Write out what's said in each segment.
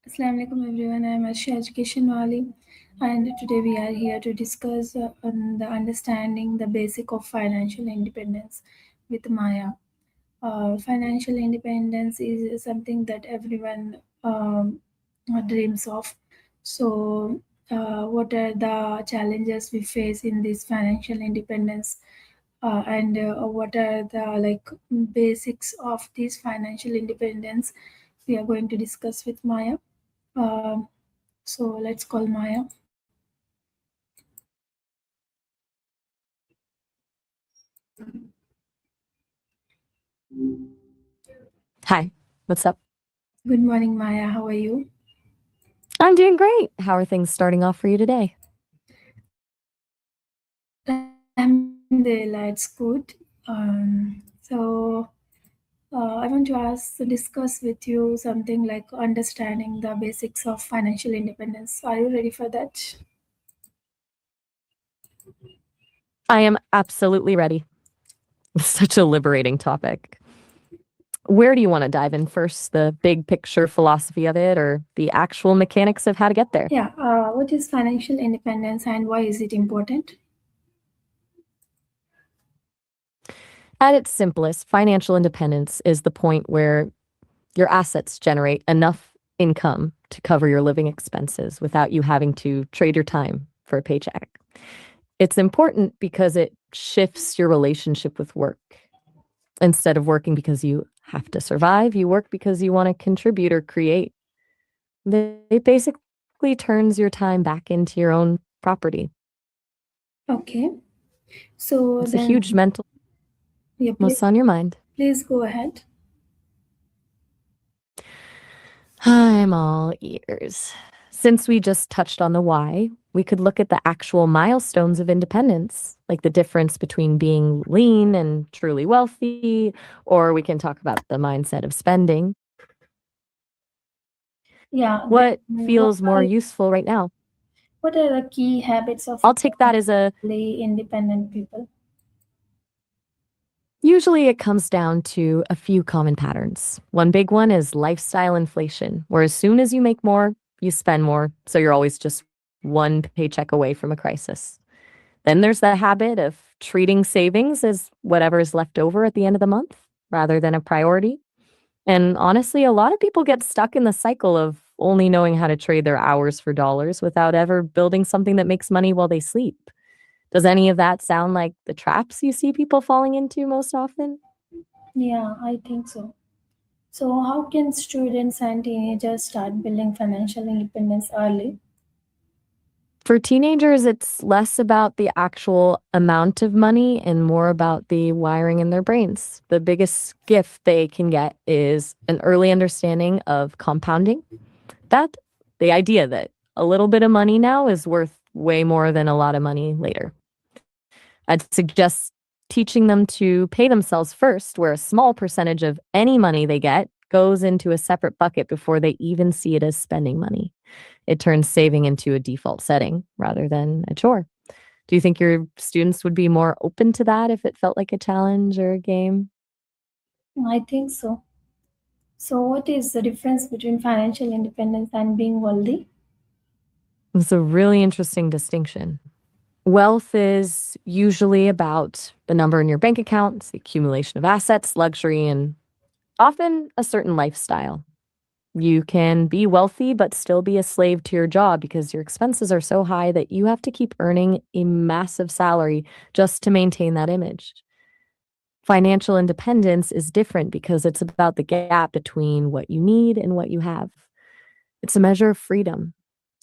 Assalamu alaikum everyone. I am Arshi Education Wali, and today we are here to discuss on the understanding the basic of financial independence with Maya. Financial independence is something that everyone dreams of. So, what are the challenges we face in this financial independence, and what are the basics of this financial independence? We are going to discuss with Maya. Um, so let's call Maya. Hi, what's up? Good morning, Maya. How are you? I'm doing great. How are things starting off for you today? Alhamdulillah, it's good. I want to discuss with you something like understanding the basics of financial independence. Are you ready for that? I am absolutely ready. Such a liberating topic. Where do you want to dive in first? The big picture philosophy of it or the actual mechanics of how to get there? Yeah. What is financial independence and why is it important? At its simplest, financial independence is the point where your assets generate enough income to cover your living expenses without you having to trade your time for a paycheck. It's important because it shifts your relationship with work. Instead of working because you have to survive, you work because you want to contribute or create. It basically turns your time back into your own property. Okay. So It's a huge then, mental. yeah, What's on your mind? please go ahead. I'm all ears. Since we just touched on the why, we could look at the actual milestones of independence, like the difference between being lean and truly wealthy, or we can talk about the mindset of spending. Yeah. What Then feels more useful right now? what are the key habits of I'll take that as a financially independent people? Usually it comes down to a few common patterns. One big one is lifestyle inflation, where as soon as you make more, you spend more. So you're always just one paycheck away from a crisis. Then there's the habit of treating savings as whatever is left over at the end of the month rather than a priority. And honestly, a lot of people get stuck in the cycle of only knowing how to trade their hours for dollars without ever building something that makes money while they sleep. Does any of that sound like the traps you see people falling into most often? Yeah, I think so. So, how can students and teenagers start building financial independence early? For teenagers, it's less about the actual amount of money and more about the wiring in their brains. The biggest gift they can get is an early understanding of compounding. That the idea that a little bit of money now is worth way more than a lot of money later. I'd suggest teaching them to pay themselves first, where a small percentage of any money they get goes into a separate bucket before they even see it as spending money. It turns saving into a default setting rather than a chore. Do you think your students would be more open to that if it felt like a challenge or a game? I think so. So, what is the difference between financial independence and being wealthy? It's a really interesting distinction. Wealth is usually about the number in your bank account, it's the accumulation of assets, luxury, and often a certain lifestyle. You can be wealthy but still be a slave to your job because your expenses are so high that you have to keep earning a massive salary just to maintain that image. Financial independence is different because it's about the gap between what you need and what you have. It's a measure of freedom.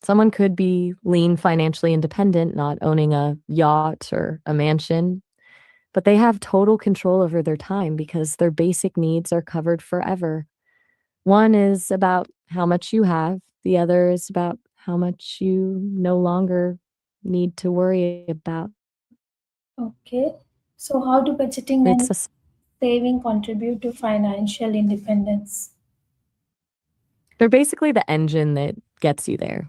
Someone could be lean financially independent, not owning a yacht or a mansion, but they have total control over their time because their basic needs are covered forever. One is about how much you have, the other is about how much you no longer need to worry about. Okay. So, how do budgeting It's and a saving contribute to financial independence? They're basically the engine that gets you there.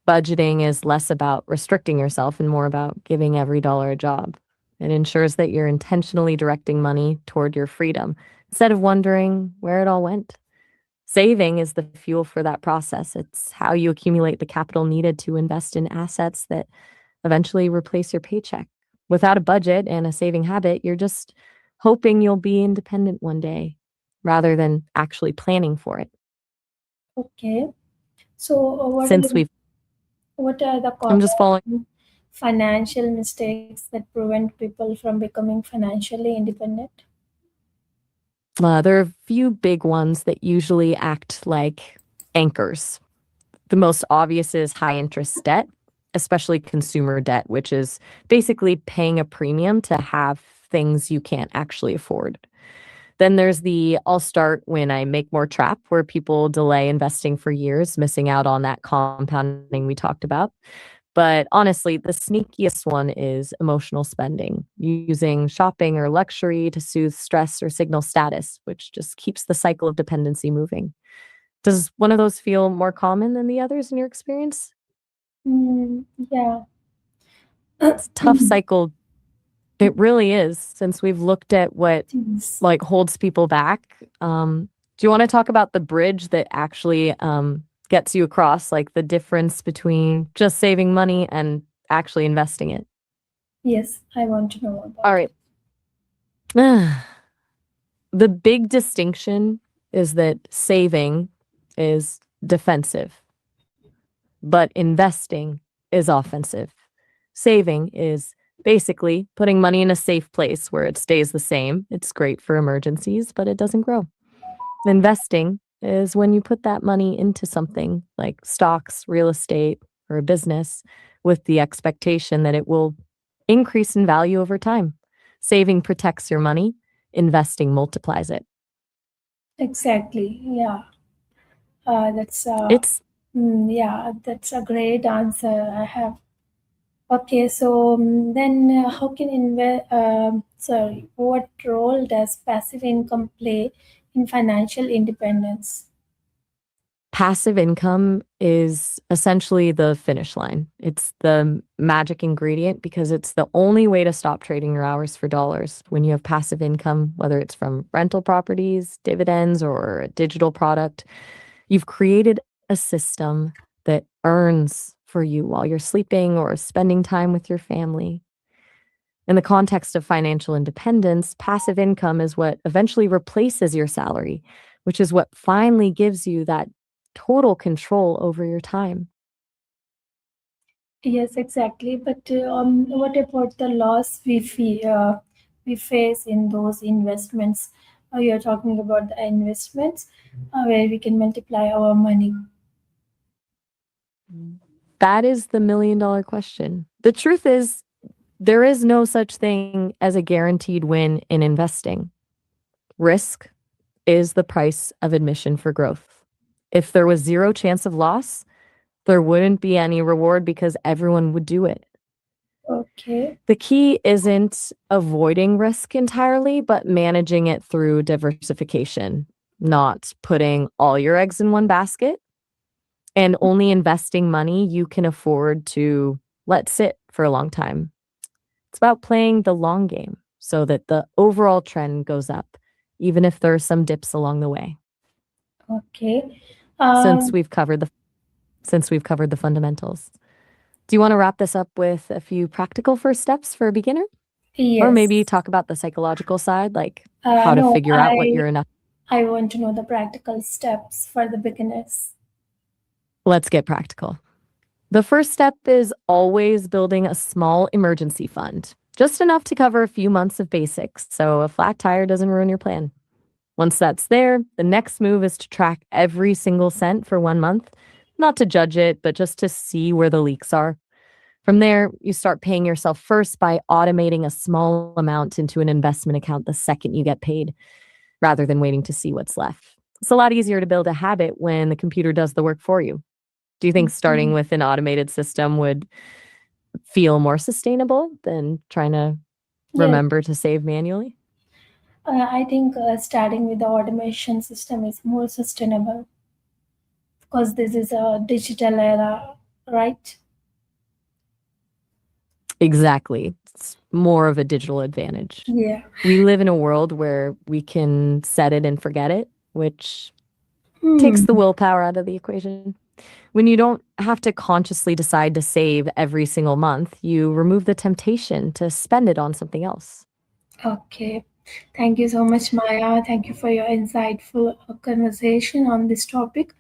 Budgeting is less about restricting yourself and more about giving every dollar a job. It ensures that you're intentionally directing money toward your freedom instead of wondering where it all went. Saving is the fuel for that process. It's how you accumulate the capital needed to invest in assets that eventually replace your paycheck. Without a budget and a saving habit, you're just hoping you'll be independent one day rather than actually planning for it. Okay. So, Since we've what are the I'm just following common financial mistakes that prevent people from becoming financially independent? there are a few big ones that usually act like anchors. The most obvious is high interest debt, especially consumer debt, which is basically paying a premium to have things you can't actually afford. Then there's the I'll start when I make more trap, where people delay investing for years, missing out on that compounding we talked about. But honestly, the sneakiest one is emotional spending, using shopping or luxury to soothe stress or signal status, which just keeps the cycle of dependency moving. Does one of those feel more common than the others in your experience? Yeah. It's a tough cycle. It really is, since we've looked at what Yes. like holds people back. Do you want to talk about the bridge that actually gets you across, like the difference between just saving money and actually investing it? Yes, I want to know All about it. right. The big distinction is that saving is defensive, but investing is offensive. Saving is basically putting money in a safe place where it stays the same. It's great for emergencies, but it doesn't grow. Investing is when you put that money into something like stocks, real estate, or a business with the expectation that it will increase in value over time. Saving protects your money, investing multiplies it. Exactly. Yeah. That's It's yeah. That's a great answer. I have. Okay. So then, how can invest? Sorry. What role does passive income play in financial independence? passive income is essentially the finish line. It's the magic ingredient because it's the only way to stop trading your hours for dollars. When you have passive income, whether it's from rental properties, dividends, or a digital product, you've created a system that earns for you while you're sleeping or spending time with your family. In the context of financial independence, passive income is what eventually replaces your salary, which is what finally gives you that total control over your time. Yes, exactly. But what about the loss we face in those investments? You're talking about the investments where we can multiply our money. That is the $1,000,000 question. The truth is, there is no such thing as a guaranteed win in investing. Risk is the price of admission for growth. If there was zero chance of loss, there wouldn't be any reward because everyone would do it. Okay. The key isn't avoiding risk entirely, but managing it through diversification, not putting all your eggs in one basket and only investing money you can afford to let sit for a long time. It's about playing the long game so that the overall trend goes up, even if there are some dips along the way. Okay. Since Um, we've covered the since we've covered the fundamentals. Do you want to wrap this up with a few practical first steps for a beginner? Or maybe yes. talk about the psychological side, like how to No, figure out what you're enough. I want to know the practical steps for the beginners. Let's get practical. The first step is always building a small emergency fund, just enough to cover a few months of basics so a flat tire doesn't ruin your plan. Once that's there, the next move is to track every single cent for 1 month, not to judge it, but just to see where the leaks are. From there, you start paying yourself first by automating a small amount into an investment account the second you get paid, rather than waiting to see what's left. It's a lot easier to build a habit when the computer does the work for you. Do you think starting Mhm. with an automated system would feel more sustainable than trying to Yes, remember to save manually? I think starting with the automation system is more sustainable because this is a digital era, right? Exactly. It's more of a digital advantage. Yeah. We live in a world where we can set it and forget it, which Takes Hmm. the willpower out of the equation. When you don't have to consciously decide to save every single month, you remove the temptation to spend it on something else. Okay. Thank you so much, Maya. Thank you for your insightful conversation on this topic.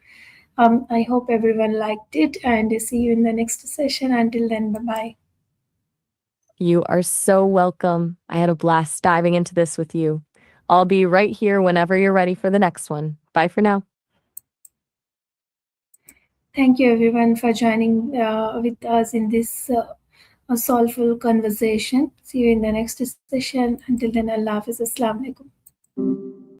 I hope everyone liked it and see you in the next session. Until then, bye bye. You are so welcome. I had a blast diving into this with you. I'll be right here whenever you're ready for the next one. Bye for now. Thank you, everyone, for joining with us in this a soulful conversation. See you in the next session. Until then, Allah Hafiz. Assalamu alaikum.